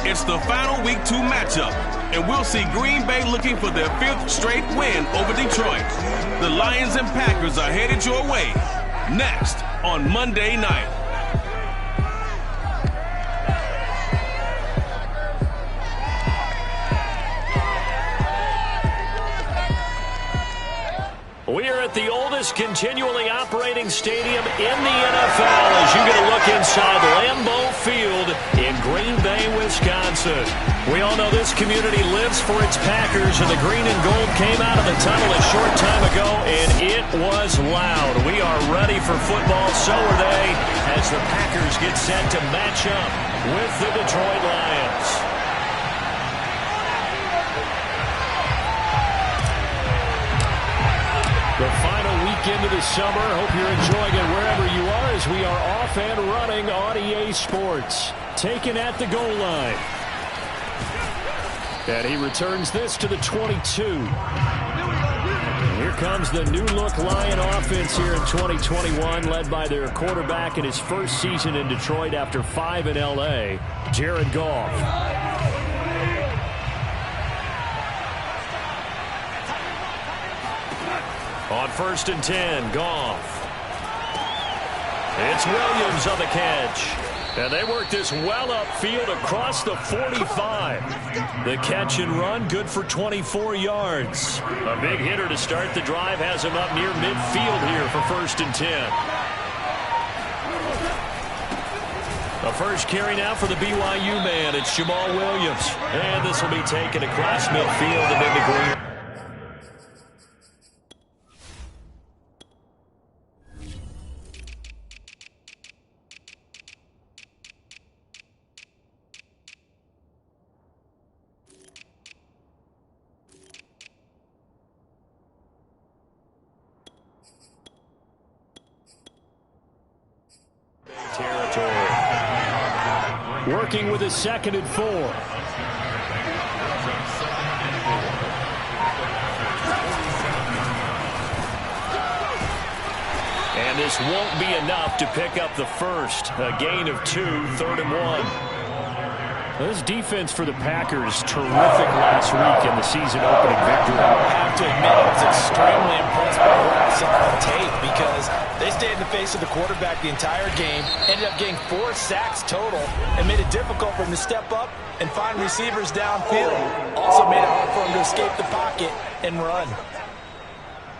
It's the final Week 2 matchup, and we'll see Green Bay looking for their 5th straight win over Detroit. The Lions and Packers are headed your way next on Monday night. We are at the oldest continually operating stadium in the NFL as you get a look inside Lambeau Field in Green Bay, Wisconsin. We all know this community lives for its Packers, and the green and gold came out of the tunnel a short time ago, and it was loud. We are ready for football, so are they, as the Packers get set to match up with the Detroit Lions. The final weekend of the summer. Hope you're enjoying it wherever you are as we are off and running on EA Sports. Taken at the goal line. And he returns this to the 22. Here comes the new-look Lion offense here in 2021, led by their quarterback in his first season in Detroit after 5 in L.A., Jared Goff. On 1st and 10, Goff. It's Williams on the catch. And they work this well upfield across the 45. The catch and run, good for 24 yards. A big hitter to start the drive has him up near midfield here for 1st and 10. A first carry now for the BYU man. It's Jamal Williams. And this will be taken across midfield and into green. Territory. Working with a 2nd and 4. And this won't be enough to pick up the first. A gain of 2, 3rd and 1. This defense for the Packers, terrific last week in the season-opening victory. I have to admit, I was extremely impressed by what I saw on tape because they stayed in the face of the quarterback the entire game, ended up getting 4 sacks total, and made it difficult for him to step up and find receivers downfield. Also made it hard for him to escape the pocket and run.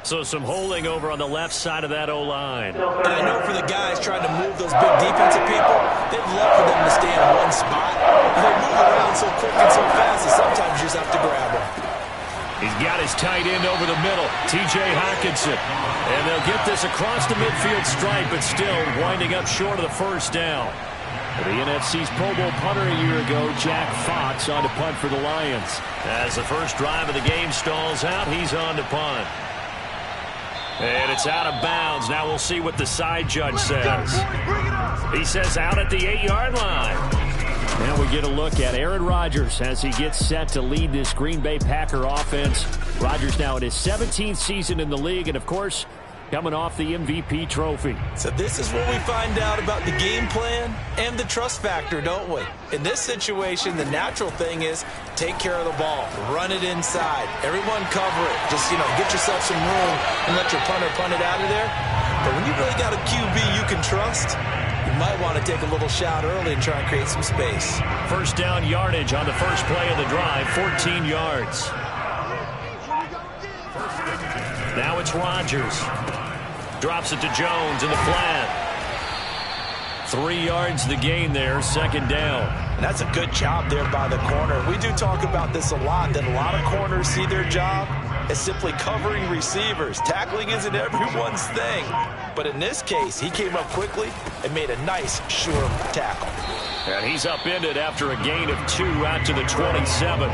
So some holding over on the left side of that O-line. And I know for the guys trying to move those big defensive people, they'd love for them to stay in one spot. They move around so quick and so fast that sometimes you just have to grab them. He's got his tight end over the middle, T.J. Hockenson. And they'll get this across the midfield stripe, but still winding up short of the first down. The NFC's Pro Bowl punter a year ago, Jack Fox, on to punt for the Lions. As the first drive of the game stalls out, he's on to punt. And it's out of bounds. Now we'll see what the side judge says. He says out at the 8-yard line. Now we get a look at Aaron Rodgers as he gets set to lead this Green Bay Packer offense. Rodgers now in his 17th season in the league, and of course, coming off the MVP trophy. So this is what we find out about the game plan and the trust factor, don't we? In this situation, the natural thing is take care of the ball, run it inside, everyone cover it. Just, get yourself some room and let your punter punt it out of there. But when you really got a QB you can trust, you might want to take a little shot early and try and create some space. First down yardage on the first play of the drive, 14 yards. Now it's Rodgers. Drops it to Jones in the flat. 3 yards the gain there, 2nd down. And that's a good job there by the corner. We do talk about this a lot, that a lot of corners see their job as simply covering receivers. Tackling isn't everyone's thing. But in this case, he came up quickly and made a nice, sure tackle. And he's upended after a gain of 2 out to the 27.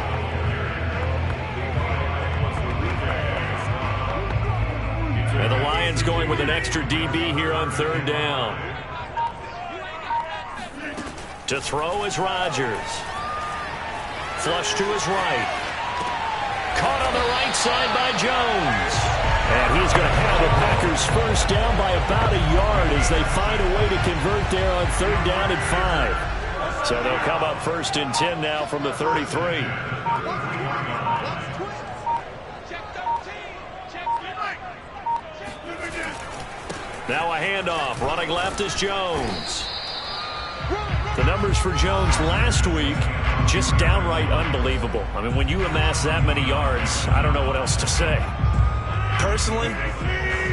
And the Lions going with an extra DB here on 3rd down. To throw is Rodgers. Flush to his right. Caught on the right side by Jones. And he's going to have the Packers first down by about a yard as they find a way to convert there on 3rd down and 5. So they'll come up 1st and 10 now from the 33. Now a handoff. Running left is Jones. The numbers for Jones last week, just downright unbelievable. I mean, when you amass that many yards, I don't know what else to say. Personally,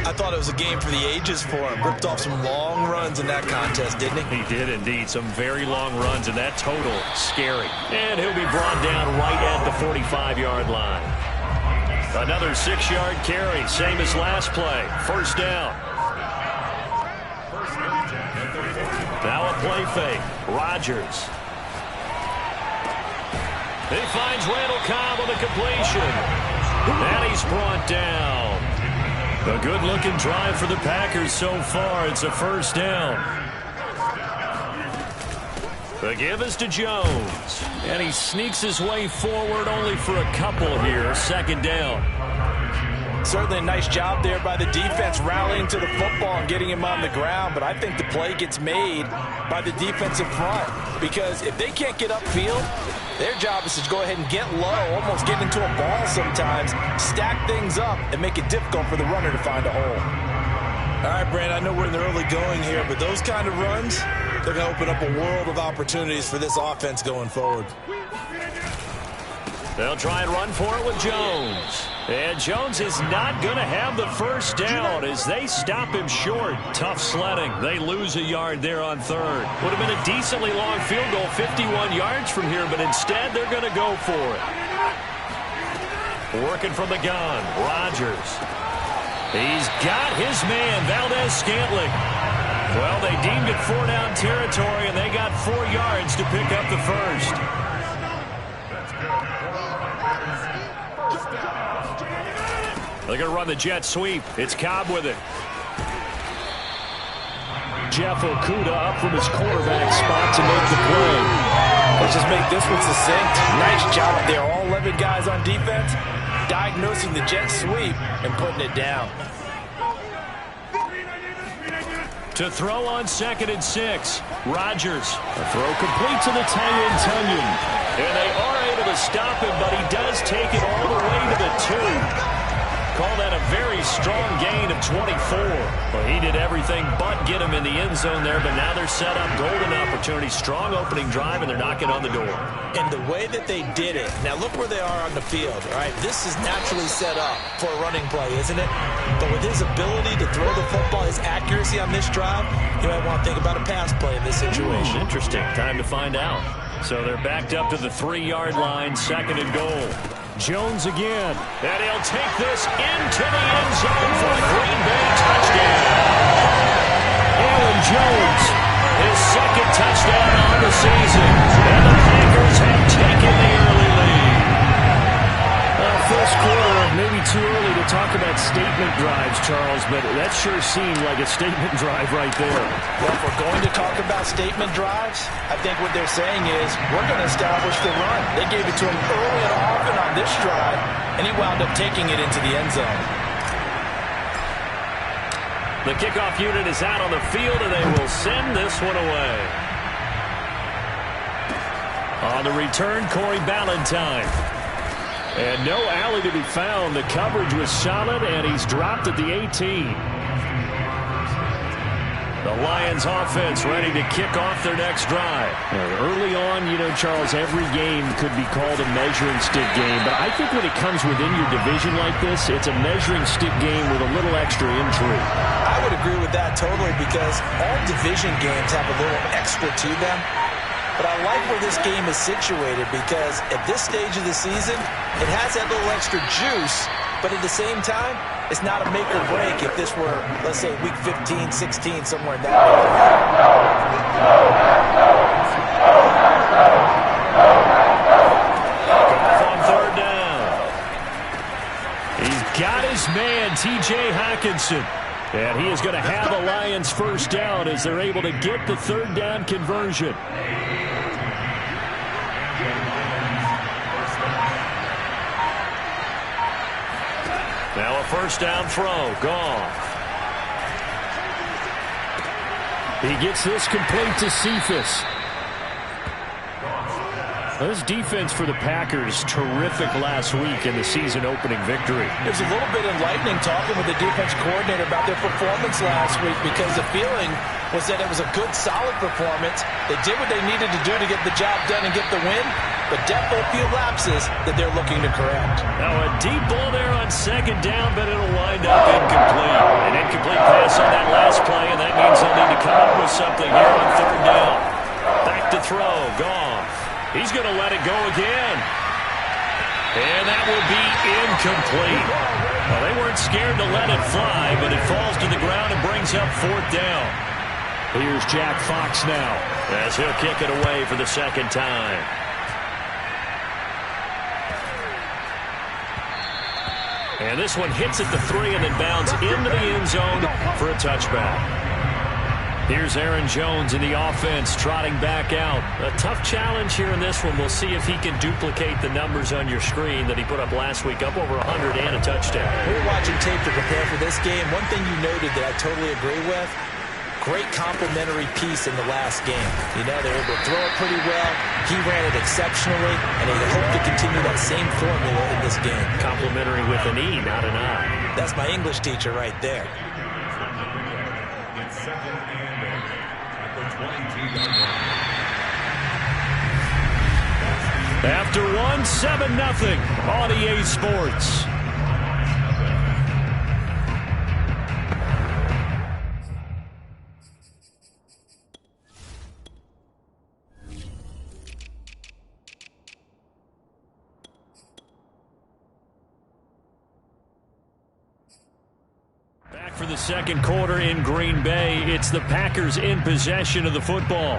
I thought it was a game for the ages for him. Ripped off some long runs in that contest, didn't he? He did indeed. Some very long runs, and that total, scary. And he'll be brought down right at the 45-yard line. Another 6-yard carry, same as last play. 1st down. Now a play fake. Rodgers. He finds Randall Cobb on the completion. And he's brought down. A good-looking drive for the Packers so far. It's a 1st down. The give is to Jones. And he sneaks his way forward only for a couple here. 2nd down. Certainly a nice job there by the defense rallying to the football and getting him on the ground, but I think the play gets made by the defensive front because if they can't get upfield, their job is to go ahead and get low, almost get into a ball sometimes, stack things up, and make it difficult for the runner to find a hole. All right, Brand, I know we're in the early going here, but those kind of runs, they're going to open up a world of opportunities for this offense going forward. They'll try and run for it with Jones. And Jones is not going to have the 1st down as they stop him short. Tough sledding. They lose a yard there on 3rd. Would have been a decently long field goal, 51 yards from here, but instead they're going to go for it. Working from the gun, Rodgers. He's got his man, Valdez-Scantling. Well, they deemed it 4-down territory, and they got 4 yards to pick up the 1st. They're going to run the jet sweep. It's Cobb with it. Jeff Okudah up from his quarterback spot to make the play. Let's just make this one succinct. Nice job there. All 11 guys on defense diagnosing the jet sweep and putting it down. To throw on 2nd and 6. Rodgers. A throw complete to the tight end, Tunyon. And they are able to stop him, but he does take it all the way to the 2. Call that a very strong gain of 24. Well, he did everything but get him in the end zone there, but now they're set up. Golden opportunity, strong opening drive, and they're knocking on the door. And the way that they did it, now look where they are on the field, all right? This is naturally set up for a running play, isn't it? But with his ability to throw the football, his accuracy on this drive, you might want to think about a pass play in this situation. Interesting. Time to find out. So they're backed up to the 3-yard line, 2nd and goal. Jones again, and he'll take this into the end zone for a Green Bay touchdown. Aaron Jones, his 2nd touchdown on the season, and the Packers have taken the early lead. First quarter, maybe too early to talk about statement drives, Charles, but that sure seemed like a statement drive right there. Well, if we're going to talk about statement drives, I think what they're saying is we're going to establish the run. They gave it to him early and often on this drive, and he wound up taking it into the end zone. The kickoff unit is out on the field, and they will send this one away. On the return, Corey Ballantyne. And no alley to be found. The coverage was solid, and he's dropped at the 18. The Lions offense ready to kick off their next drive. Early on, you know, Charles, every game could be called a measuring stick game. But I think when it comes within your division like this, it's a measuring stick game with a little extra intrigue. I would agree with that totally because all division games have a little extra to them. But I like where this game is situated because at this stage of the season, it has that little extra juice, but at the same time, it's not a make or break if this were, let's say, week 15, 16, somewhere in that area. On 3rd down. He's got his man, T.J. Hockenson. And he is going to have a Lions first down as they're able to get the 3rd down conversion. Now a first down throw. Goff. He gets this complete to Cephas. This defense for the Packers, terrific last week in the season opening victory. It was a little bit enlightening talking with the defense coordinator about their performance last week, because the feeling was that it was a good, solid performance. They did what they needed to do to get the job done and get the win, but definitely a few lapses that they're looking to correct. Now a deep ball there on second down, but it'll wind up incomplete. An incomplete pass on that last play, and that means they'll need to come up with something here on third down. Back to throw. Goff. He's going to let it go again. And that will be incomplete. Well, they weren't scared to let it fly, but it falls to the ground and brings up fourth down. Here's Jack Fox now, as he'll kick it away for the second time. And this one hits at the 3 and then bounds into the end zone for a touchback. Here's Aaron Jones in the offense, trotting back out. A tough challenge here in this one. We'll see if he can duplicate the numbers on your screen that he put up last week, up over 100 and a touchdown. We were watching tape to prepare for this game. One thing you noted that I totally agree with, great complimentary piece in the last game. You know, they were able to throw it pretty well. He ran it exceptionally, and they hope to continue that same formula in this game. Complimentary with an E, not an I. That's my English teacher right there. After one, 7-0 on EA Sports. Back for the second quarter in Green Bay. It's the Packers in possession of the football,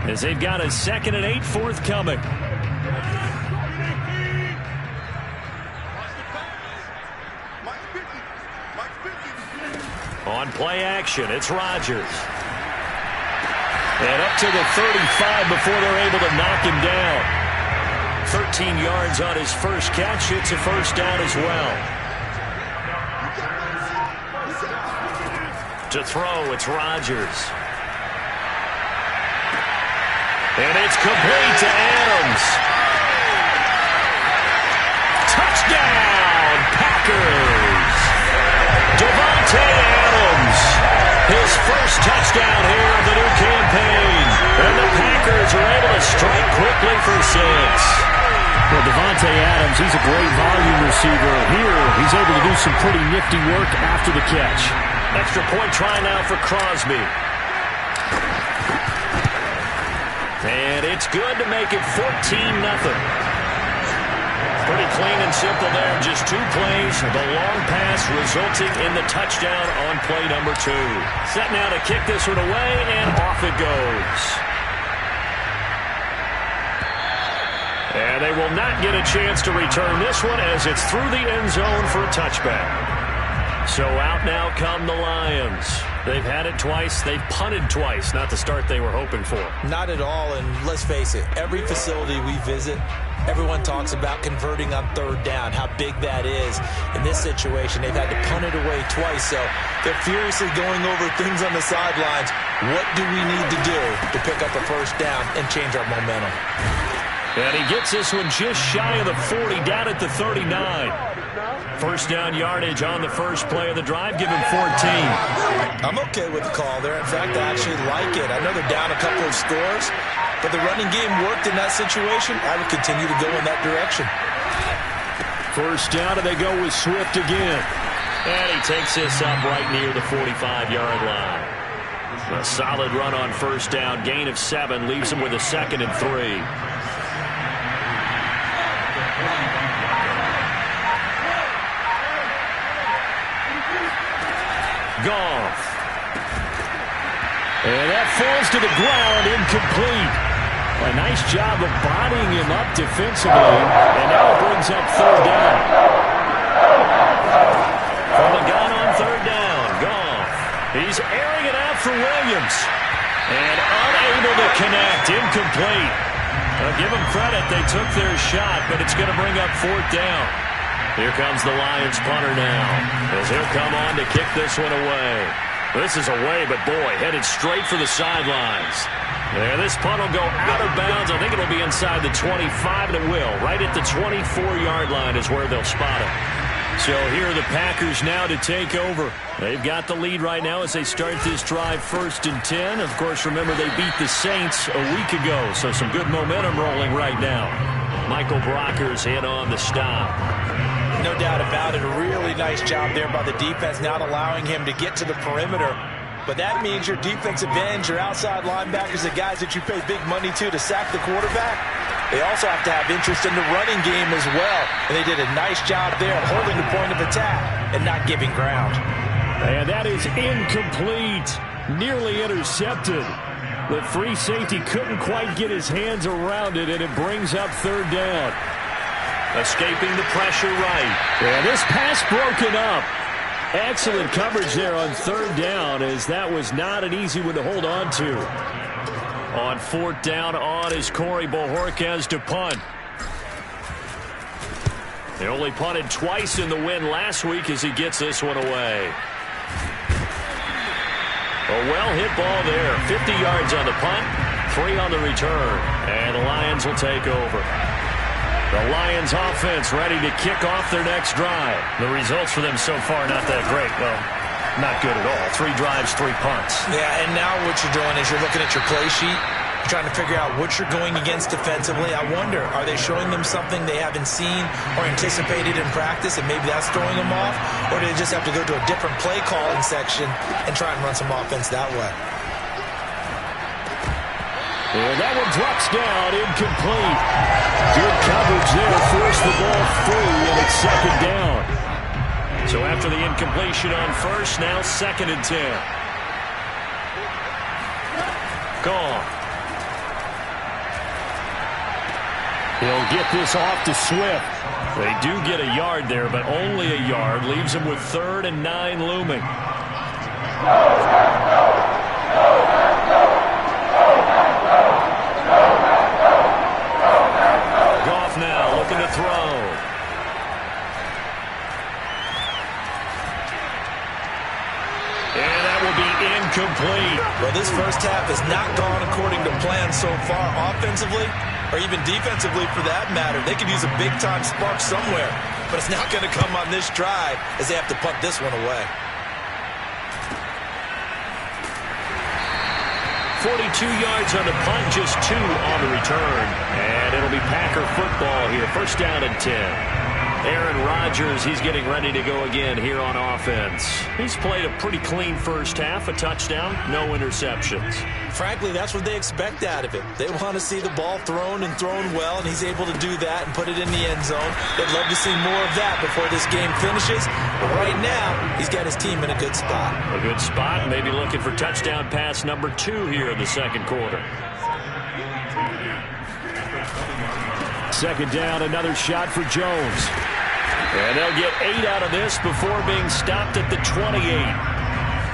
as they've got a 2nd and 8 forthcoming. On play action, it's Rodgers. And up to the 35 before they're able to knock him down. 13 yards on his first catch. It's a first down as well. To throw, it's Rodgers. And it's complete to Adams. Touchdown, Packers! Davante Adams, his first touchdown here of the new campaign. And the Packers are able to strike quickly for 6. Well, Davante Adams, he's a great volume receiver. Here, he's able to do some pretty nifty work after the catch. Extra point try now for Crosby. And it's good to make it 14-0. Pretty clean and simple there. Just 2 plays. The long pass resulting in the touchdown on play number 2. Set now to kick this one away, and off it goes. And they will not get a chance to return this one, as it's through the end zone for a touchback. So out now come the Lions. They've had it twice. They've punted twice. Not the start they were hoping for. Not at all, and let's face it, every facility we visit, everyone talks about converting on third down, how big that is. In this situation, they've had to punt it away twice, so they're furiously going over things on the sidelines. What do we need to do to pick up a first down and change our momentum? And he gets this one just shy of the 40, down at the 39. First down yardage on the first play of the drive. Give him 14. I'm okay with the call there. In fact, I actually like it. I know they're down a couple of scores, but the running game worked in that situation. I would continue to go in that direction. First down, and they go with Swift again. And he takes this up right near the 45-yard line. A solid run on first down. Gain of 7 leaves him with a 2nd and 3. Goff. And that falls to the ground, incomplete. A nice job of bodying him up defensively, and now it brings up third down. From the gun on third down, Goff. He's airing it out for Williams. And unable to connect, incomplete. I'll give them credit, they took their shot, but it's going to bring up fourth down. Here comes the Lions punter now, as he'll come on to kick this one away. This is away, but boy, headed straight for the sidelines. And this punt will go out of bounds. I think it'll be inside the 25, and it will. Right at the 24-yard line is where they'll spot it. So here are the Packers now to take over. They've got the lead right now as they start this drive 1st and 10. Of course, remember they beat the Saints a week ago, so some good momentum rolling right now. Michael Brockers in on the stop. No doubt about it. A really nice job there by the defense, not allowing him to get to the perimeter. But that means your defensive ends, your outside linebackers, the guys that you pay big money to sack the quarterback, they also have to have interest in the running game as well. And they did a nice job there of holding the point of attack and not giving ground. And that is incomplete. Nearly intercepted. The free safety couldn't quite get his hands around it, and it brings up 3rd down. Escaping the pressure right. And this pass broken up. Excellent coverage there on 3rd down, as that was not an easy one to hold on to. On 4th down on is Corey Bojorquez to punt. They only punted twice in the win last week as he gets this one away. A well-hit ball there. 50 yards on the punt, 3 on the return. And the Lions will take over. The Lions offense ready to kick off their next drive. The results for them so far not that great. Well, not good at all. 3 drives, 3 punts. Yeah, and now what you're doing is you're looking at your play sheet. You're trying to figure out what you're going against defensively. I wonder, are they showing them something they haven't seen or anticipated in practice, and maybe that's throwing them off? Or do they just have to go to a different play calling section and try and run some offense that way? And that one drops down, incomplete. Good coverage there, forced the ball free, and it's 2nd down. So after the incompletion on 1st, now 2nd and 10. Gone. He'll get this off to Swift. They do get a yard there, but only a yard. Leaves him with 3rd and 9 looming. Looking to throw. And that will be incomplete. Well, this first half has not gone according to plan so far offensively, or even defensively for that matter. They could use a big-time spark somewhere, but it's not going to come on this drive as they have to punt this one away. 42 yards on the punt, just 2 on the return. And it'll be Packer football here. 1st down and 10. Aaron Rodgers, he's getting ready to go again here on offense. He's played a pretty clean first half, a touchdown, no interceptions. Frankly, that's what they expect out of him. They want to see the ball thrown and thrown well, and he's able to do that and put it in the end zone. They'd love to see more of that before this game finishes. But right now, he's got his team in a good spot. A good spot, maybe looking for touchdown pass number 2 here in the 2nd quarter. 2nd down, another shot for Jones. And they'll get 8 out of this before being stopped at the 28.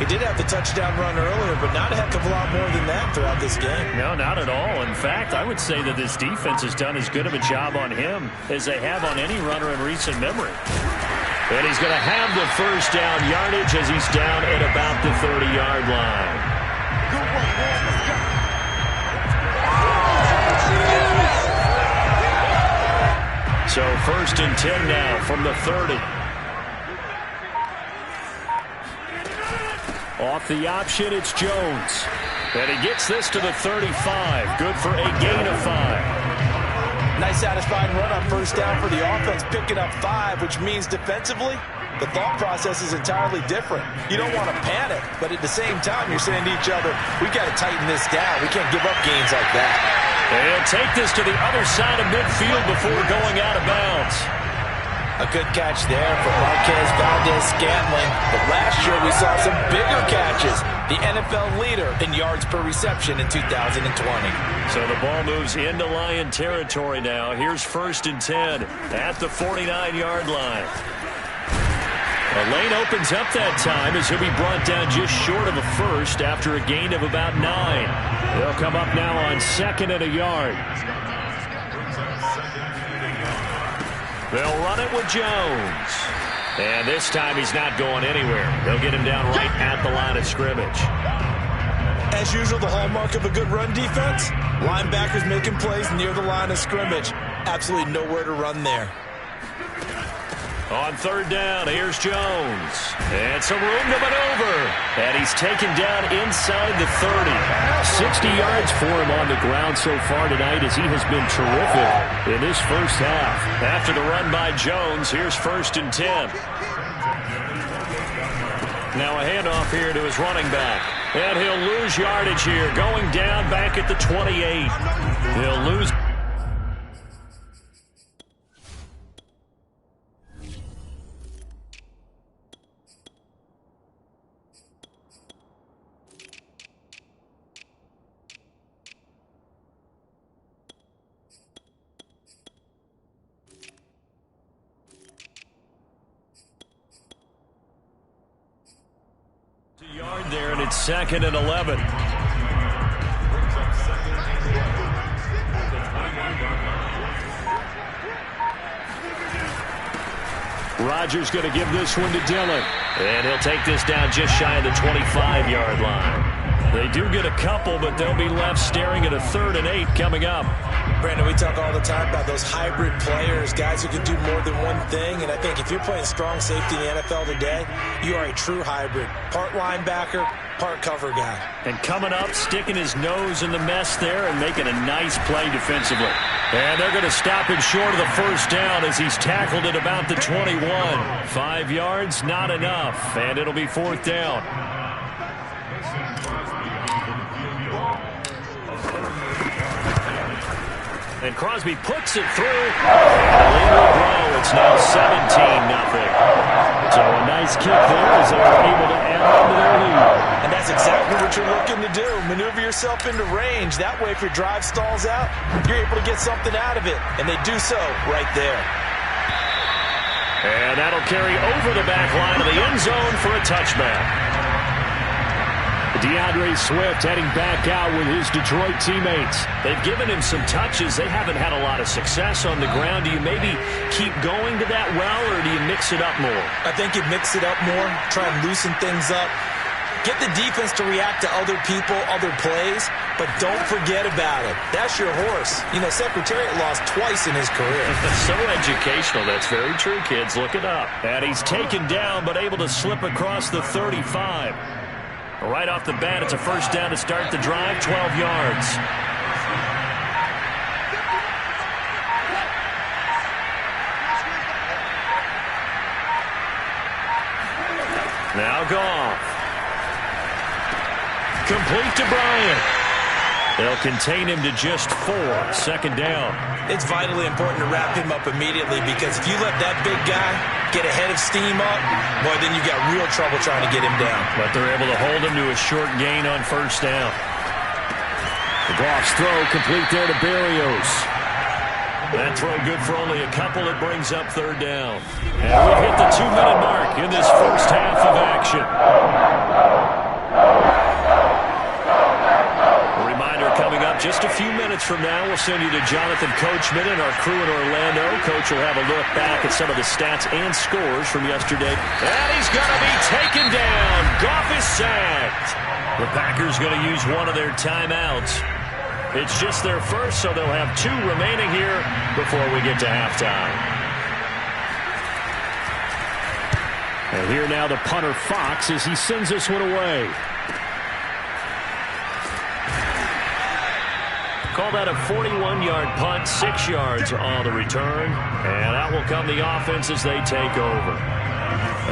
He did have the touchdown run earlier, but not a heck of a lot more than that throughout this game. No, not at all. In fact, I would say that this defense has done as good of a job on him as they have on any runner in recent memory. And he's going to have the 1st down yardage as he's down at about the 30-yard line. So 1st and 10 now from the 30. Off the option, it's Jones. And he gets this to the 35. Good for a gain of 5. Nice satisfying run on 1st down for the offense, picking up 5, which means defensively, the thought process is entirely different. You don't want to panic, but at the same time, you're saying to each other, we got to tighten this down. We can't give up gains like that. They'll take this to the other side of midfield before going out of bounds. A good catch there for Marquez Valdez-Scantling. But last year we saw some bigger catches. The NFL leader in yards per reception in 2020. So the ball moves into Lion territory now. Here's 1st and 10 at the 49-yard line. A lane opens up that time as he'll be brought down just short of a first after a gain of about 9. They'll come up now on 2nd and a yard. They'll run it with Jones. And this time he's not going anywhere. They'll get him down right at the line of scrimmage. As usual, the hallmark of a good run defense, linebackers making plays near the line of scrimmage. Absolutely nowhere to run there. On third down, here's Jones. And some room to maneuver. And he's taken down inside the 30. 60 yards for him on the ground so far tonight as he has been terrific in this first half. After the run by Jones, here's 1st and 10. Now a handoff here to his running back. And he'll lose yardage here, going down back at the 28. He'll lose. Yard there, and it's 2nd and 11. Rodgers going to give this one to Dillon. And he'll take this down just shy of the 25-yard line. They do get a couple, but they'll be left staring at a 3rd and 8 coming up. Brandon, we talk all the time about those hybrid players, guys who can do more than one thing. And I think if you're playing strong safety in the NFL today, you are a true hybrid. Part linebacker, part cover guy. And coming up, sticking his nose in the mess there and making a nice play defensively. And they're going to stop him short of the first down as he's tackled at about the 21. 5 yards, not enough. And it'll be 4th down. And Crosby puts it through. And it's now 17-0. So a nice kick there as they were able to add on to their lead. And that's exactly what you're looking to do. Maneuver yourself into range. That way, if your drive stalls out, you're able to get something out of it. And they do so right there. And that'll carry over the back line of the end zone for a touchback. Deandre Swift heading back out with his Detroit teammates. They've given him some touches. They haven't had a lot of success on the ground. Do you maybe keep going to that well, or do you mix it up more? I think you mix it up more, try and loosen things up. Get the defense to react to other people, other plays, but don't forget about it. That's your horse. You know, Secretariat lost twice in his career. So educational. That's very true, kids. Look it up. And he's taken down, but able to slip across the 35. Right off the bat, it's a first down to start the drive, 12 yards. Now Goff. Complete to Bryant. They'll contain him to just 4. 2nd down. It's vitally important to wrap him up immediately, because if you let that big guy get ahead of steam up, boy, then you got real trouble trying to get him down. But they're able to hold him to a short gain on first down. The Goff's throw complete there to Berrios. That throw good for only a couple. It brings up 3rd down. And we've hit the 2-minute mark in this first half of action. Just a few minutes from now, we'll send you to Jonathan Coachman and our crew in Orlando. Coach will have a look back at some of the stats and scores from yesterday. And he's going to be taken down. Goff is sacked. The Packers going to use one of their timeouts. It's just their first, so they'll have 2 remaining here before we get to halftime. And here now the punter Fox as he sends this one away. Call that a 41-yard punt, 6 yards on the return. And out will come the offense as they take over.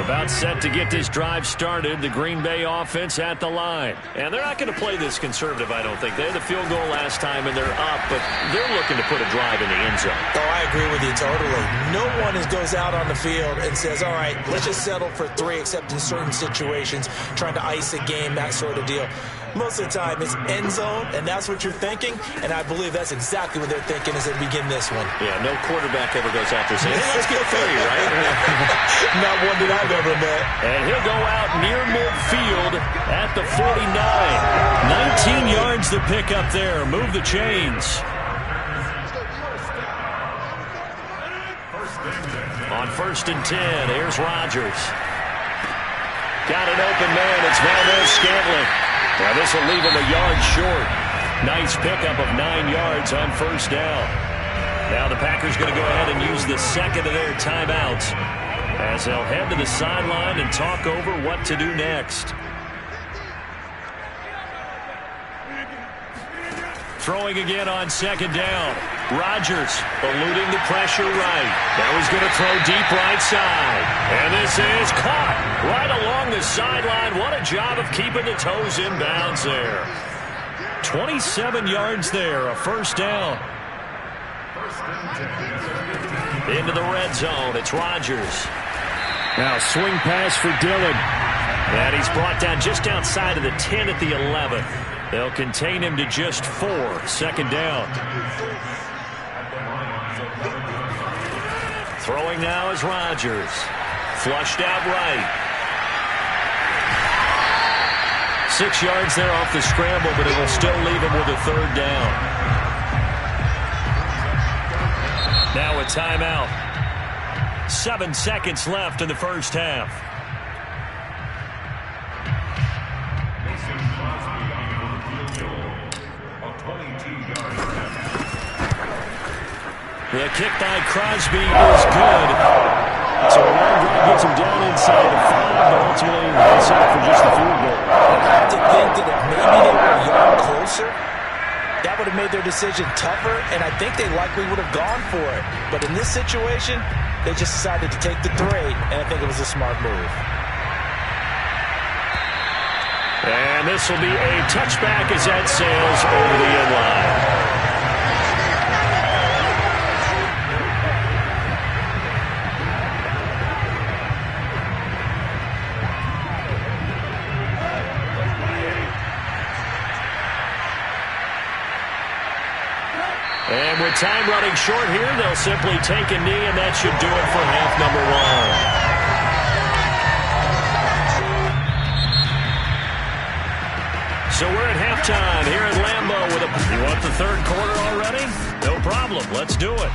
About set to get this drive started, the Green Bay offense at the line. And they're not going to play this conservative, I don't think. They had the field goal last time, and they're up, but they're looking to put a drive in the end zone. Oh, I agree with you totally. No one goes out on the field and says, all right, let's just settle for 3, except in certain situations, trying to ice a game, that sort of deal. Most of the time, it's end zone, and that's what you're thinking, and I believe that's exactly what they're thinking as they begin this one. Yeah, no quarterback ever goes out there saying, hey, let's get 3, right? Not one that I've ever met. And he'll go out near midfield at the 49. 19 yards to pick up there. Move the chains. 1st and 10. Here's Rodgers. Got an open man. It's Valdez-Scantling. Now this will leave him a yard short. Nice pickup of 9 yards on 1st down. Now the Packers going to go ahead and use the second of their timeouts as they'll head to the sideline and talk over what to do next. Throwing again on 2nd down. Rodgers eluding the pressure right. Now he's going to throw deep right side. And this is caught right along the sideline. What a job of keeping the toes in bounds there. 27 yards there, a 1st down. Into the red zone, it's Rodgers. Now swing pass for Dillon. And he's brought down just outside of the 10 at the 11. They'll contain him to just 4. 2nd down. Throwing now is Rodgers. Flushed out right. 6 yards there off the scramble, but it will still leave him with a 3rd down. Now a timeout. 7 seconds left in the 1st half. The kick by Crosby is good. So a long drive gets him down inside the 5, but ultimately they settle for just the field goal. I have to think that if maybe they were a yard closer, that would have made their decision tougher, and I think they likely would have gone for it. But in this situation, they just decided to take the 3, and I think it was a smart move. And this will be a touchback as that sails over the end line. And with time running short here, they'll simply take a knee, and that should do it for half number 1. So we're at halftime here at Lambeau with a... You want the 3rd quarter already? No problem. Let's do it.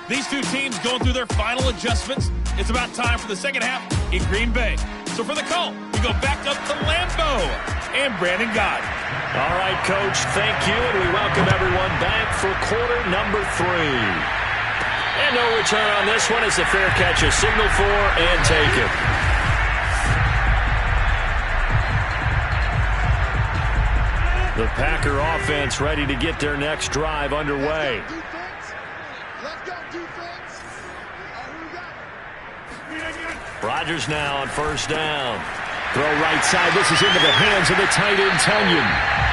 These two teams going through their final adjustments. It's about time for the 2nd half in Green Bay. So for the call, we go back up to Lambeau and Brandon Gott. All right, Coach, thank you, and we welcome everyone back for quarter number 3. And no return on this one as the fair catch is signaled for and taken. The Packer offense ready to get their next drive underway. Rodgers now on 1st down. Throw right side. This is into the hands of the tight end, Tunyon.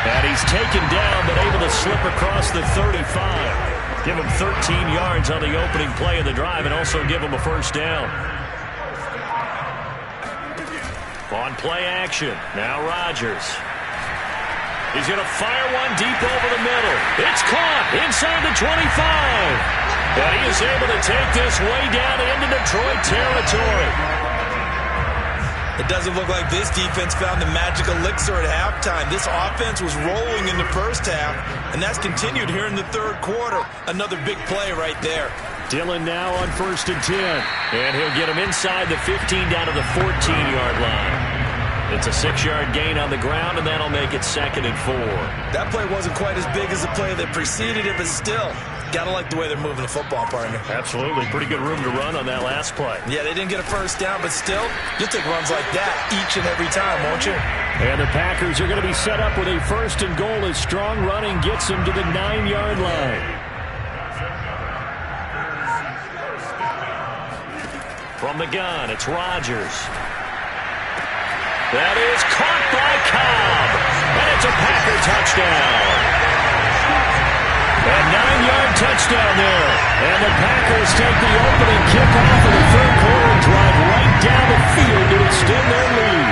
And he's taken down, but able to slip across the 35. Give him 13 yards on the opening play of the drive and also give him a 1st down. On play action, now Rodgers. He's going to fire one deep over the middle. It's caught inside the 25. And he is able to take this way down into Detroit territory. It doesn't look like this defense found the magic elixir at halftime. This offense was rolling in the 1st half, and that's continued here in the 3rd quarter. Another big play right there. Dillon now on 1st and 10. And he'll get him inside the 15 down to the 14-yard line. It's a 6-yard gain on the ground, and that'll make it 2nd and 4. That play wasn't quite as big as the play that preceded it, but still, gotta like the way they're moving the football, partner. Absolutely. Pretty good room to run on that last play. Yeah, they didn't get a 1st down, but still, you'll take runs like that each and every time, won't you? And the Packers are going to be set up with a 1st and goal as strong running gets them to the 9-yard line. From the gun, it's Rodgers. That is caught by Cobb. And it's a Packer touchdown. A 9-yard touchdown there. And the Packers take the opening kickoff of the 3rd quarter and drive right down the field to extend their lead.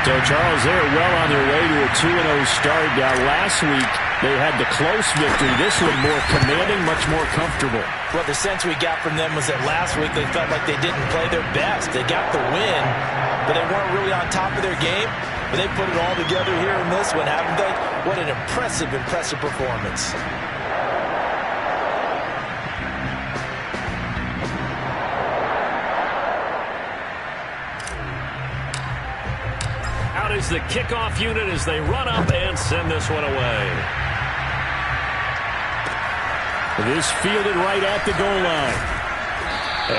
So, Charles, they're well on their way to a 2-0 start. Last week, they had the close victory. This one more commanding, much more comfortable. Well, the sense we got from them was that last week they felt like they didn't play their best. They got the win, but they weren't really on top of their game. But they put it all together here in this one, haven't they? What an impressive, impressive performance. is the kickoff unit as they run up and send this one away. This fielded right at the goal line.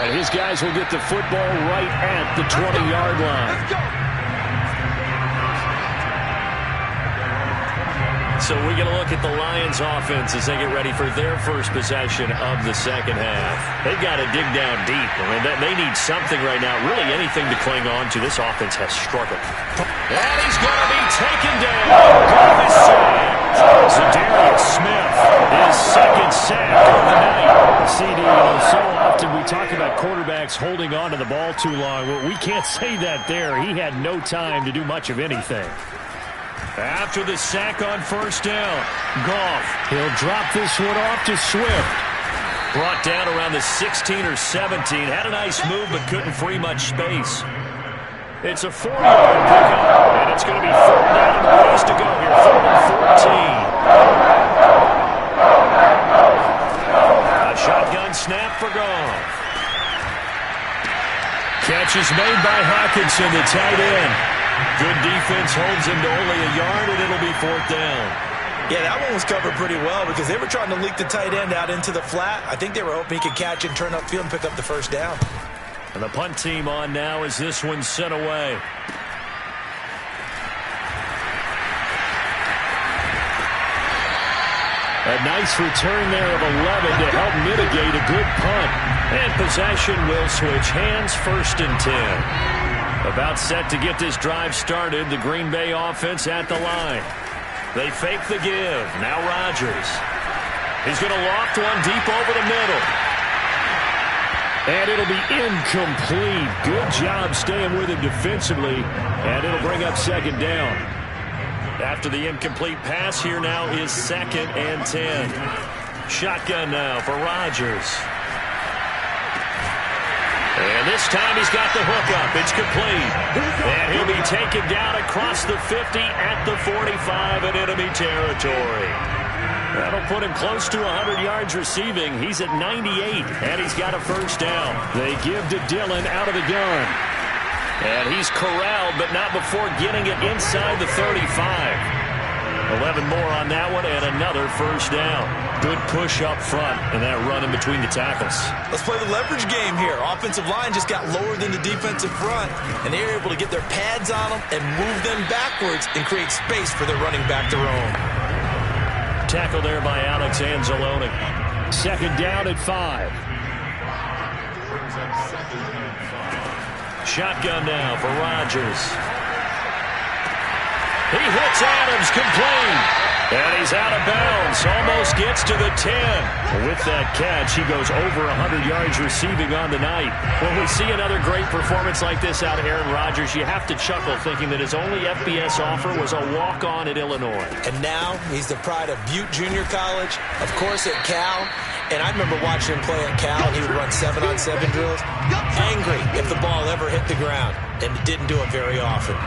And his guys will get the football right at the 20-yard line. Let's go. So we're going to look at the Lions offense as they get ready for their first possession of the second half. They've got to dig down deep. I mean, they need something right now, really anything to cling on to. This offense has struggled. And he's going to be taken down. Goal is sacked. Deandre Swift, his second sack of the night. CD, so often we talk about quarterbacks holding on to the ball too long. Well, we can't say that there. He had no time to do much of anything. After the sack on first down, Goff. He'll drop this one off to Swift. Brought down around the 16 or 17. Had a nice move, but couldn't free much space. It's a 4-yard pickup, and it's going to be 4th down and ways to go here. 4th and 14. A shotgun snap for Goff. Catch is made by Hawkinson, the tight end. Good defense holds him to only a yard, and it'll be 4th down. Yeah, that one was covered pretty well because they were trying to leak the tight end out into the flat. I think they were hoping he could catch and turn upfield and pick up the first down. And the punt team on now as this one's sent away. A nice return there of 11 to help mitigate a good punt. And possession will switch hands, 1st and 10. About set to get this drive started, the Green Bay offense at the line. They fake the give. Now Rodgers. He's going to loft one deep over the middle. And it'll be incomplete. Good job staying with him defensively. And it'll bring up 2nd down. After the incomplete pass, here now is 2nd and 10. Shotgun now for Rodgers. And this time he's got the hook up. It's complete. And he'll be taken down across the 50 at the 45 in enemy territory. That'll put him close to 100 yards receiving. He's at 98, and he's got a first down. They give to Dillon out of the gun. And he's corralled, but not before getting it inside the 35. 11 more on that one, and another first down. Good push up front, and that run in between the tackles. Let's play the leverage game here. Offensive line just got lower than the defensive front, and they were able to get their pads on them and move them backwards and create space for their running back to roam. Tackle there by Alex Anzalone. 2nd down at 5. Shotgun now for Rodgers. He hits Adams, complete. And he's out of bounds. Almost gets to the 10. With that catch, he goes over 100 yards receiving on the night. When we see another great performance like this out of Aaron Rodgers, you have to chuckle thinking that his only FBS offer was a walk-on at Illinois. And now he's the pride of Butte Junior College, of course at Cal. And I remember watching him play at Cal, and he would run 7-on-7 drills. Angry if the ball ever hit the ground, and didn't do it very often.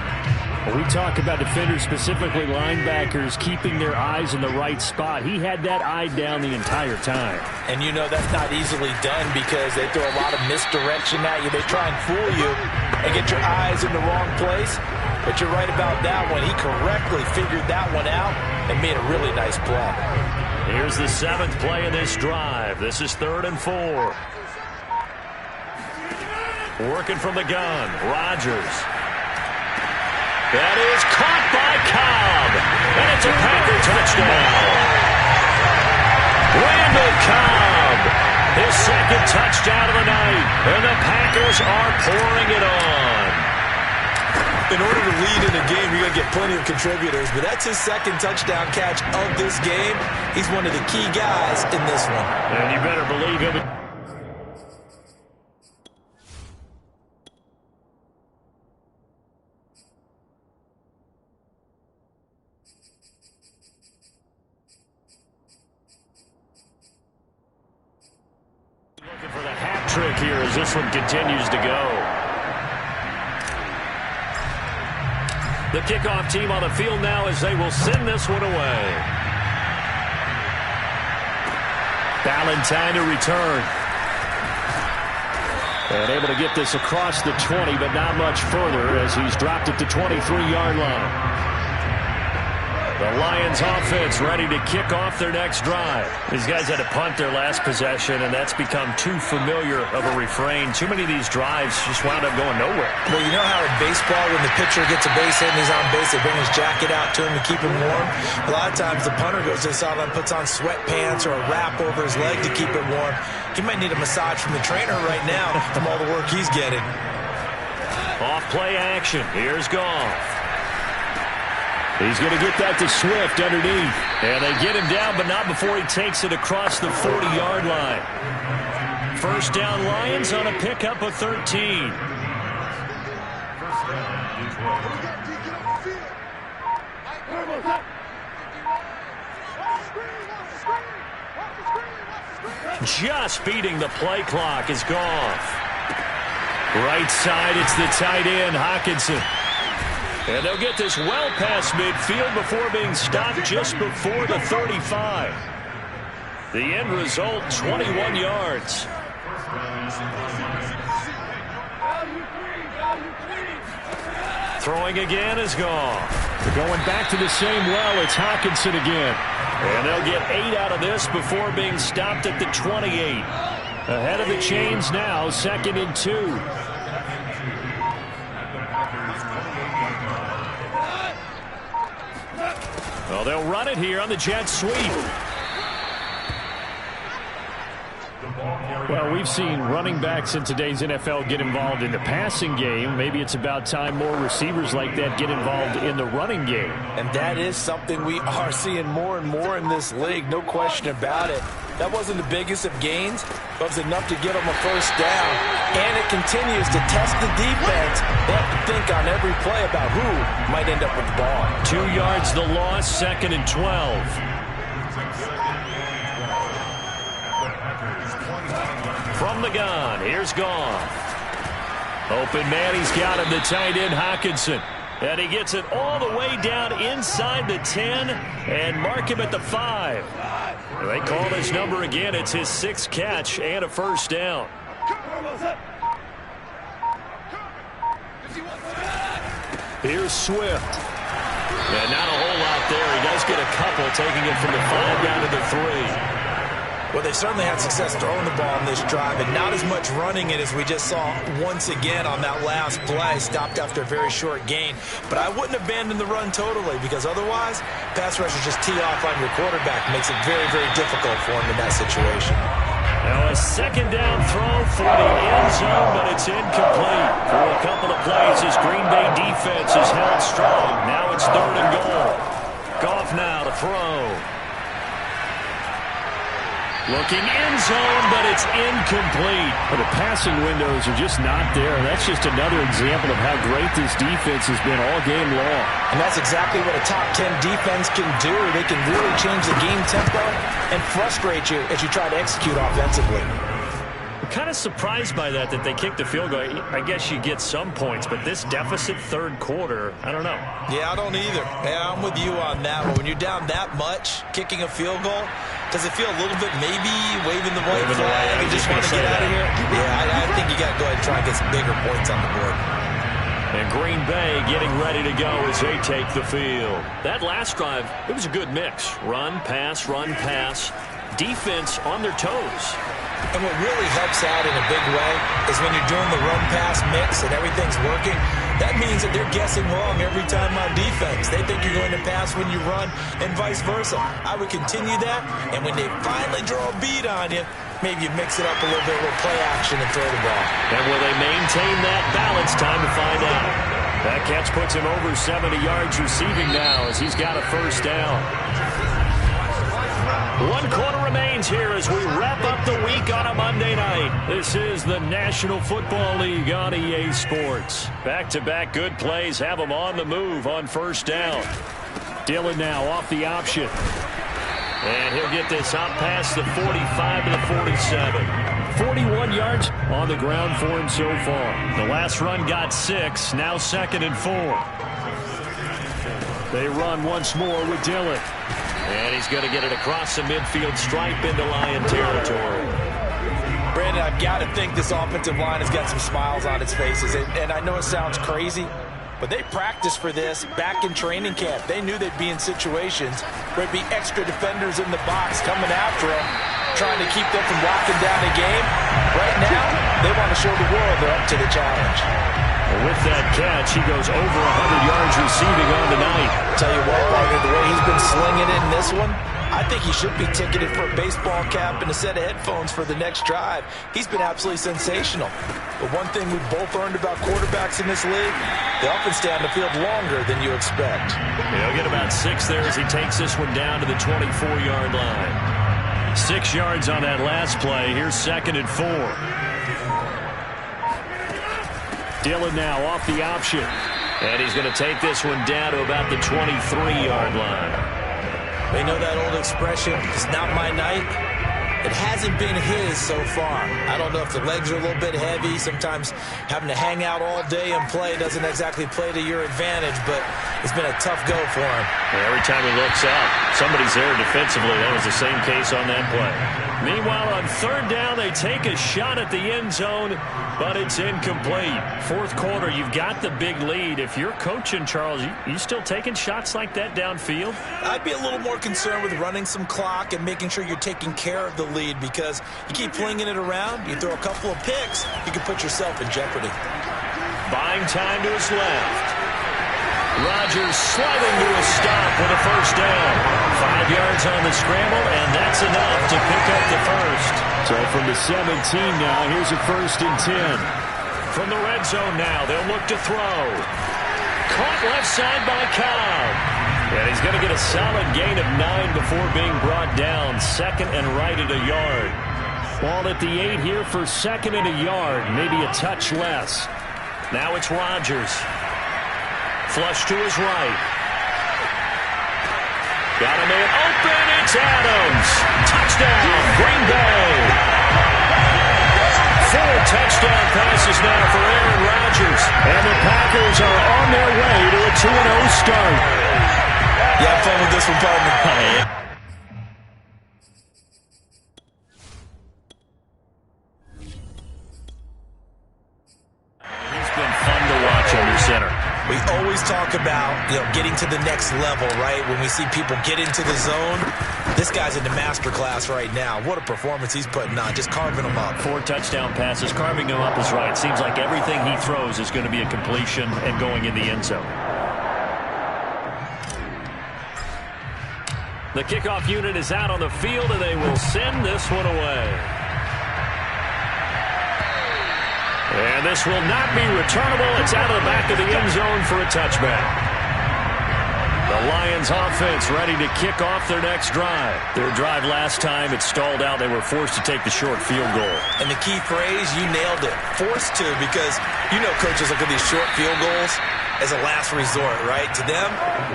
We talk about defenders, specifically linebackers, keeping their eyes in the right spot. He had that eye down the entire time. And you know that's not easily done because they throw a lot of misdirection at you. They try and fool you and get your eyes in the wrong place. But you're right about that one. He correctly figured that one out and made a really nice play. Here's the 7th play of this drive. This is 3rd and 4. Working from the gun, Rodgers. That is caught by Cobb. And it's a Packer touchdown. Randall Cobb, his 2nd touchdown of the night. And the Packers are pouring it on. In order to lead in a game, you're going to get plenty of contributors. But that's his 2nd touchdown catch of this game. He's one of the key guys in this one. And you better believe him. Looking for the hat trick here as this one continues to go. The kickoff team on the field now as they will send this one away. Valentine to return. And able to get this across the 20, but not much further as he's dropped it to 23-yard line. The Lions offense ready to kick off their next drive. These guys had to punt their last possession, and that's become too familiar of a refrain. Too many of these drives just wound up going nowhere. Well, you know how in baseball, when the pitcher gets a base hit and he's on base, they bring his jacket out to him to keep him warm. A lot of times the punter goes to the sideline, puts on sweatpants or a wrap over his leg to keep it warm. He might need a massage from the trainer right now from all the work he's getting. Off play action. Here's Goff. He's going to get that to Swift underneath. And they get him down, but not before he takes it across the 40-yard line. First down Lions on a pickup of 13. Just beating the play clock is Goff. Right side, it's the tight end, Hockenson. And they'll get this well past midfield before being stopped just before the 35. The end result, 21 yards. Throwing again is Goff. They're going back to the same well. It's Hockenson again. And they'll get 8 out of this before being stopped at the 28. Ahead of the chains now, 2nd and 2. Well, they'll run it here on the jet sweep. Well, we've seen running backs in today's NFL get involved in the passing game. Maybe it's about time more receivers like that get involved in the running game. And that is something we are seeing more and more in this league, no question about it. That wasn't the biggest of gains, but it was enough to get them a first down. And it continues to test the defense. They have to think on every play about who might end up with the ball. 2 yards the loss, 2nd and 12. From the gun, here's Goff. Open man, he's got him, the tight end, Hockenson. And he gets it all the way down inside the 10 and mark him at the 5. They call his number again. It's his 6th catch and a first down. Here's Swift. And not a whole lot there. He does get a couple, taking it from the 5 down to the 3. Well, they certainly had success throwing the ball on this drive, and not as much running it as we just saw once again on that last play. Stopped after a very short gain. But I wouldn't abandon the run totally, because otherwise, pass rushers just tee off on your quarterback. Makes it very, very difficult for him in that situation. Now a 2nd down throw for the end zone, but it's incomplete. For a couple of plays, this Green Bay defense is held strong. Now it's 3rd and goal. Goff now to throw. Looking end zone, but it's incomplete. Well, the passing windows are just not there. That's just another example of how great this defense has been all game long. And that's exactly what a top 10 defense can do. They can really change the game tempo and frustrate you as you try to execute offensively. I'm kind of surprised by that they kicked the field goal. I guess you get some points, but this deficit 3rd quarter, I don't know. Yeah, I don't either. Yeah, I'm with you on that one. When you're down that much, kicking a field goal, does it feel a little bit maybe waving the white flag and just want to get out of here? Yeah, I think you got to go ahead and try and get some bigger points on the board. And Green Bay getting ready to go as they take the field. That last drive, it was a good mix. Run, pass, defense on their toes. And what really helps out in a big way is when you're doing the run-pass mix and everything's working, that means that they're guessing wrong every time on defense. They think you're going to pass when you run and vice versa. I would continue that, and when they finally draw a bead on you, maybe you mix it up a little bit with play action and throw the ball. And will they maintain that balance? Time to find out. That catch puts him over 70 yards receiving now as he's got a first down. 1 quarter remains here as we wrap up the week on a Monday night. This is the National Football League on EA Sports. Back-to-back good plays have them on the move on first down. Dillon now off the option. And he'll get this out past the 45 to the 47. 41 yards on the ground for him so far. The last run got 6, now 2nd and 4. They run once more with Dillon. And he's going to get it across the midfield stripe into Lion territory. Brandon, I've got to think this offensive line has got some smiles on its faces. And I know it sounds crazy, but they practiced for this back in training camp. They knew they'd be in situations where there'd be extra defenders in the box coming after them, trying to keep them from locking down a game. Right now, they want to show the world they're up to the challenge. With that catch, he goes over 100 yards receiving on tonight. Tell you what, partner, the way he's been slinging it in this one, I think he should be ticketed for a baseball cap and a set of headphones for the next drive. He's been absolutely sensational. But one thing we've both learned about quarterbacks in this league, they often stay on the field longer than you expect. He'll get about 6 there as he takes this one down to the 24-yard line. 6 yards on that last play. Here's 2nd and 4. Dillon now off the option. And he's going to take this one down to about the 23-yard line. They know that old expression, it's not my night. It hasn't been his so far. I don't know if the legs are a little bit heavy. Sometimes having to hang out all day and play doesn't exactly play to your advantage, but it's been a tough go for him. Every time he looks up, somebody's there defensively. That was the same case on that play. Meanwhile, on 3rd down, they take a shot at the end zone, but it's incomplete. 4th quarter, you've got the big lead. If you're coaching, Charles, you still taking shots like that downfield? I'd be a little more concerned with running some clock and making sure you're taking care of the lead, because you keep flinging it around, you throw a couple of picks, you can put yourself in jeopardy. Buying time to his left. Rodgers sliding to a stop with a 1st down. 5 yards on the scramble, and that's enough to pick up the 1st. So from the 17 now, here's a 1st and 10. From the red zone now, they'll look to throw. Caught left side by Cobb. And he's going to get a solid gain of 9 before being brought down. 2nd and right at a yard. Ball at the 8 here for 2nd and a yard. Maybe a touch less. Now it's Rodgers. Flush to his right. Got a man open. It's Adams. Touchdown, Green Bay. 4 touchdown passes now for Aaron Rodgers. And the Packers are on their way to a 2-0 start. You have fun with this one, partner. He's been fun to watch under center. We always talk about, getting to the next level, right? When we see people get into the zone, this guy's in the master class right now. What a performance he's putting on, just carving them up. 4 touchdown passes, carving them up is right. Seems like everything he throws is going to be a completion and going in the end zone. The kickoff unit is out on the field, and they will send this one away. And this will not be returnable. It's out of the back of the end zone for a touchback. The Lions offense ready to kick off their next drive. Their drive last time, it stalled out. They were forced to take the short field goal. And the key phrase, you nailed it. Forced to, because coaches look at these short field goals as a last resort, right? To them,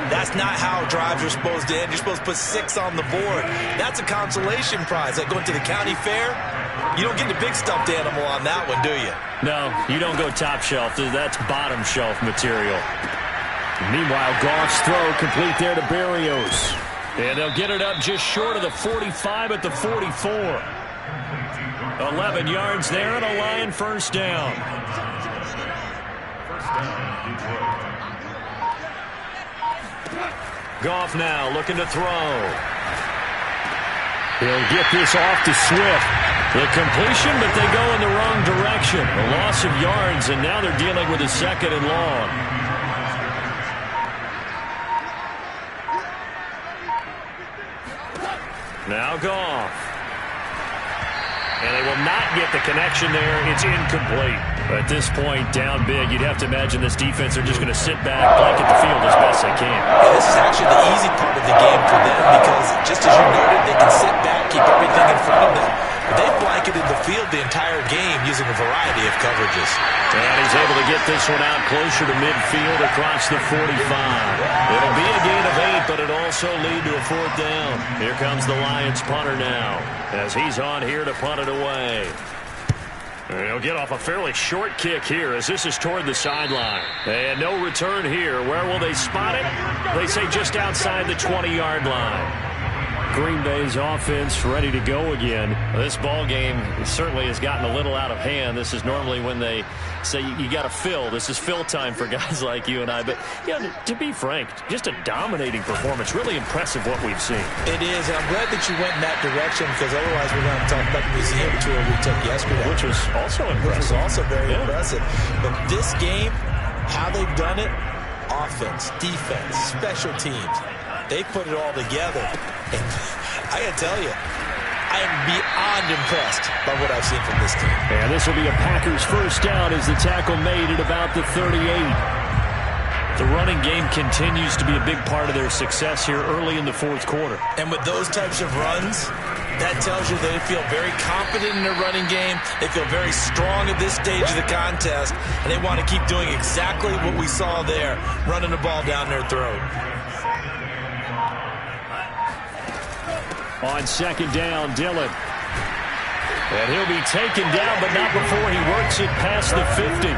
that's not how drives are supposed to end. You're supposed to put 6 on the board. That's a consolation prize. Like going to the county fair, you don't get the big stuffed animal on that one, do you? No, you don't go top shelf. That's bottom shelf material. Meanwhile, Goff's throw complete there to Berrios. And they'll get it up just short of the 45 at the 44. 11 yards there and a Lion 1st down. Goff now looking to throw. He'll get this off to Swift. The completion, but they go in the wrong direction. A loss of yards, and now they're dealing with a 2nd and long. Now Goff. And they will not get the connection there. It's incomplete. At this point, down big, you'd have to imagine this defense are just going to sit back, blanket the field as best they can. Yeah, this is actually the easy part of the game for them, because just as you noted, they can sit back, keep everything in front of them. But they've blanketed the field the entire game using a variety of coverages. And he's able to get this one out closer to midfield across the 45. It'll be a gain of 8, but it'll also lead to a 4th down. Here comes the Lions punter now, as he's on here to punt it away. And he'll get off a fairly short kick here, as this is toward the sideline. And no return here. Where will they spot it? They say just outside the 20-yard line. Green Bay's offense ready to go again. This ball game certainly has gotten a little out of hand. This is normally when they say you got to fill. This is fill time for guys like you and I. But, yeah, to be frank, just a dominating performance. Really impressive what we've seen. It is, and I'm glad that you went in that direction, because otherwise we're going to talk about the museum tour we took yesterday. Which was also impressive. Which was also very impressive. But this game, how they've done it, offense, defense, special teams, they put it all together. And I got to tell you, I am beyond impressed by what I've seen from this team. And this will be a Packers first down as the tackle made at about the 38. The running game continues to be a big part of their success here early in the fourth quarter. And with those types of runs, that tells you they feel very confident in their running game. They feel very strong at this stage of the contest, and they want to keep doing exactly what we saw there, running the ball down their throat. On second down, Dillon. And he'll be taken down, but not before he works it past the 50.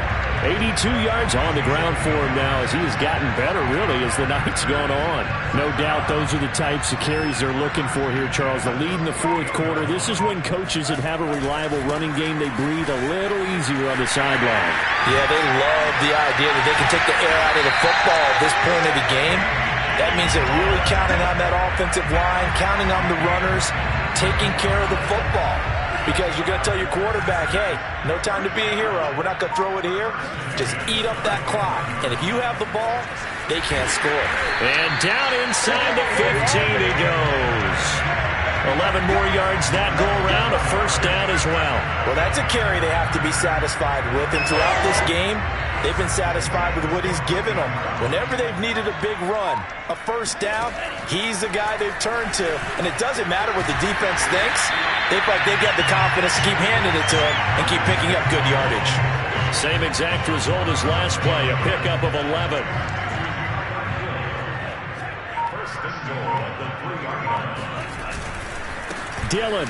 82 yards on the ground for him now as he has gotten better, really, as the night's gone on. No doubt those are the types of carries they're looking for here, Charles. The lead in the fourth quarter. This is when coaches that have a reliable running game, they breathe a little easier on the sideline. Yeah, they love the idea that they can take the air out of the football at this point of the game. That means they're really counting on that offensive line, counting on the runners, taking care of the football. Because you're going to tell your quarterback, hey, no time to be a hero. We're not going to throw it here. Just eat up that clock. And if you have the ball, they can't score. And down inside the 15 he goes. 11 more yards that go around, a first down as well. Well, that's a carry they have to be satisfied with. And throughout this game, they've been satisfied with what he's given them. Whenever they've needed a big run, a first down, he's the guy they've turned to. And it doesn't matter what the defense thinks. They feel like they've got the confidence to keep handing it to him and keep picking up good yardage. Same exact result as last play, a pickup of 11. Dillon.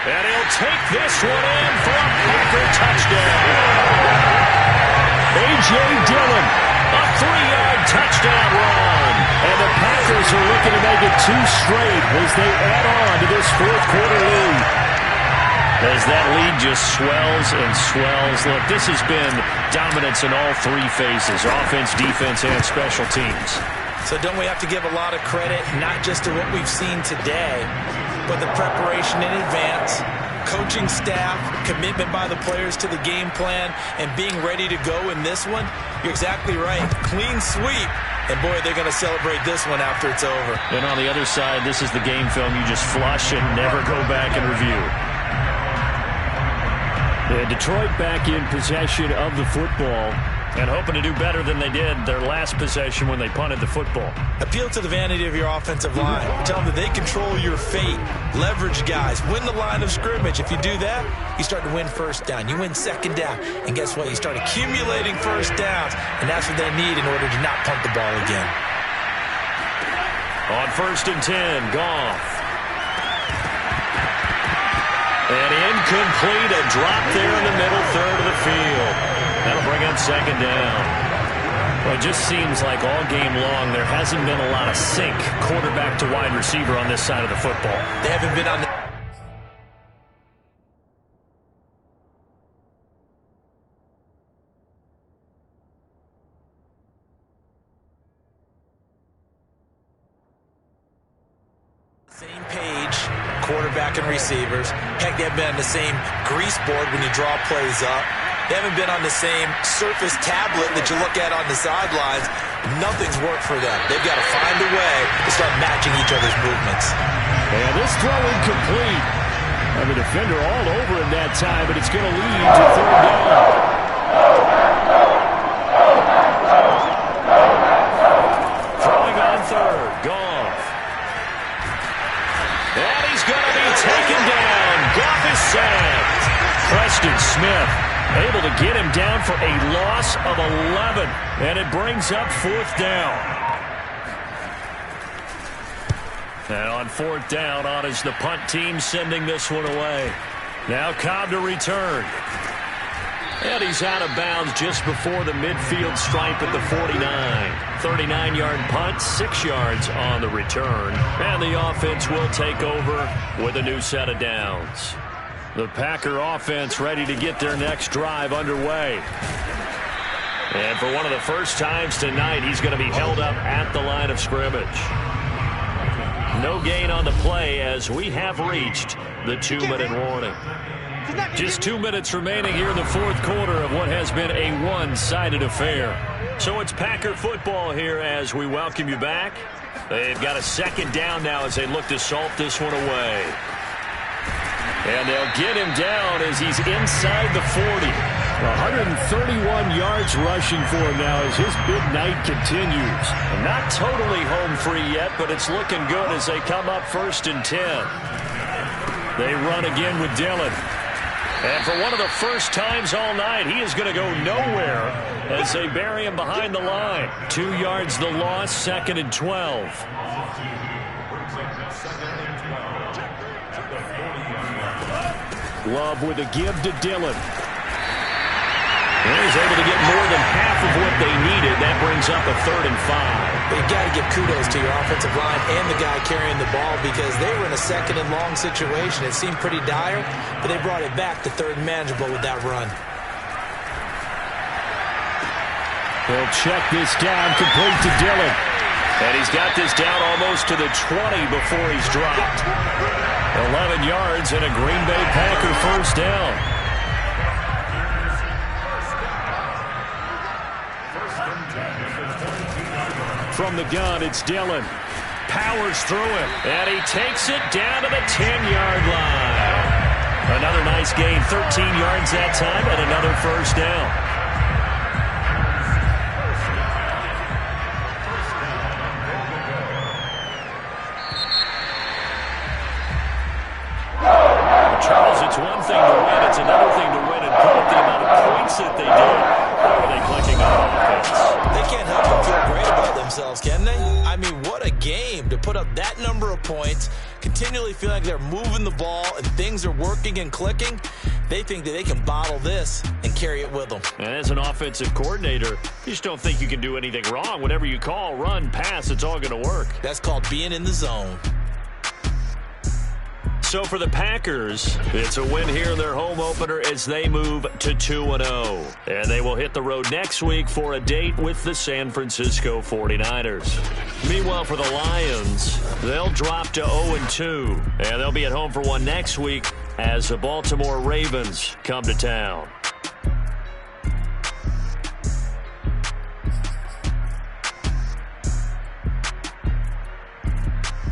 And he'll take this one in for a Packer touchdown. A.J. Dillon, a 3-yard touchdown run. And the Packers are looking to make it 2 straight as they add on to this fourth quarter lead. As that lead just swells and swells. Look, this has been dominance in all 3 phases, offense, defense, and special teams. So don't we have to give a lot of credit, not just to what we've seen today, but the preparation in advance, coaching staff, commitment by the players to the game plan, and being ready to go in this one? You're exactly right. Clean sweep. And, boy, they're going to celebrate this one after it's over. And on the other side, this is the game film you just flush and never go back and review. And Detroit back in possession of the football and hoping to do better than they did their last possession when they punted the football. Appeal to the vanity of your offensive line. Tell them that they control your fate. Leverage guys. Win the line of scrimmage. If you do that, you start to win first down. You win second down. And guess what? You start accumulating first downs. And that's what they need in order to not punt the ball again. On 1st and 10, Goff. And incomplete, a drop there in the middle third of the field. That'll bring up second down. Well, it just seems like all game long there hasn't been a lot of sync quarterback to wide receiver on this side of the football. They haven't been on the same page, quarterback and receivers. Heck, they haven't been on the same grease board when you draw plays up. They haven't been on the same surface tablet that you look at on the sidelines. Nothing's worked for them. They've got to find a way to start matching each other's movements. And this throw incomplete. And the defender all over him that time, but it's going to lead to third down. Throwing on third, Goff. And he's going to be taken down. Goff is sacked. Preston Smith able to get him down for a loss of 11. And it brings up 4th down. And on 4th down, on is the punt team sending this one away. Now Cobb to return. And he's out of bounds just before the midfield stripe at the 49. 39-yard punt, 6 yards on the return. And the offense will take over with a new set of downs. The Packer offense ready to get their next drive underway. And for one of the first times tonight, he's going to be held up at the line of scrimmage. No gain on the play as we have reached the 2-minute warning. Just 2 minutes remaining here in the fourth quarter of what has been a one-sided affair. So it's Packer football here as we welcome you back. They've got a second down now as they look to salt this one away. And they'll get him down as he's inside the 40. 131 yards rushing for him now as his big night continues. Not totally home free yet, but it's looking good as they come up 1st and 10. They run again with Dillon. And for one of the first times all night, he is going to go nowhere as they bury him behind the line. 2 yards the loss, 2nd and 12. Love with a give to Dillon. And he's able to get more than half of what they needed. That brings up a 3rd and 5. But you got to give kudos to your offensive line and the guy carrying the ball because they were in a 2nd and long situation. It seemed pretty dire, but they brought it back to 3rd and manageable with that run. He'll check this down, complete to Dillon. And he's got this down almost to the 20 before he's dropped. 11 yards and a Green Bay Packer first down. From the gun, it's Dillon. Powers through him. And he takes it down to the 10-yard line. Another nice gain, 13 yards that time, and another first down. Charles, it's one thing to win. It's another thing to win and put up the amount of points that they did. How are they clicking on offense? They can't help but feel great about themselves, can they? I mean, what a game to put up that number of points, continually feeling like they're moving the ball and things are working and clicking. They think that they can bottle this and carry it with them. And as an offensive coordinator, you just don't think you can do anything wrong. Whatever you call, run, pass, it's all going to work. That's called being in the zone. So for the Packers, it's a win here in their home opener as they move to 2-0. And they will hit the road next week for a date with the San Francisco 49ers. Meanwhile, for the Lions, they'll drop to 0-2. And they'll be at home for one next week as the Baltimore Ravens come to town.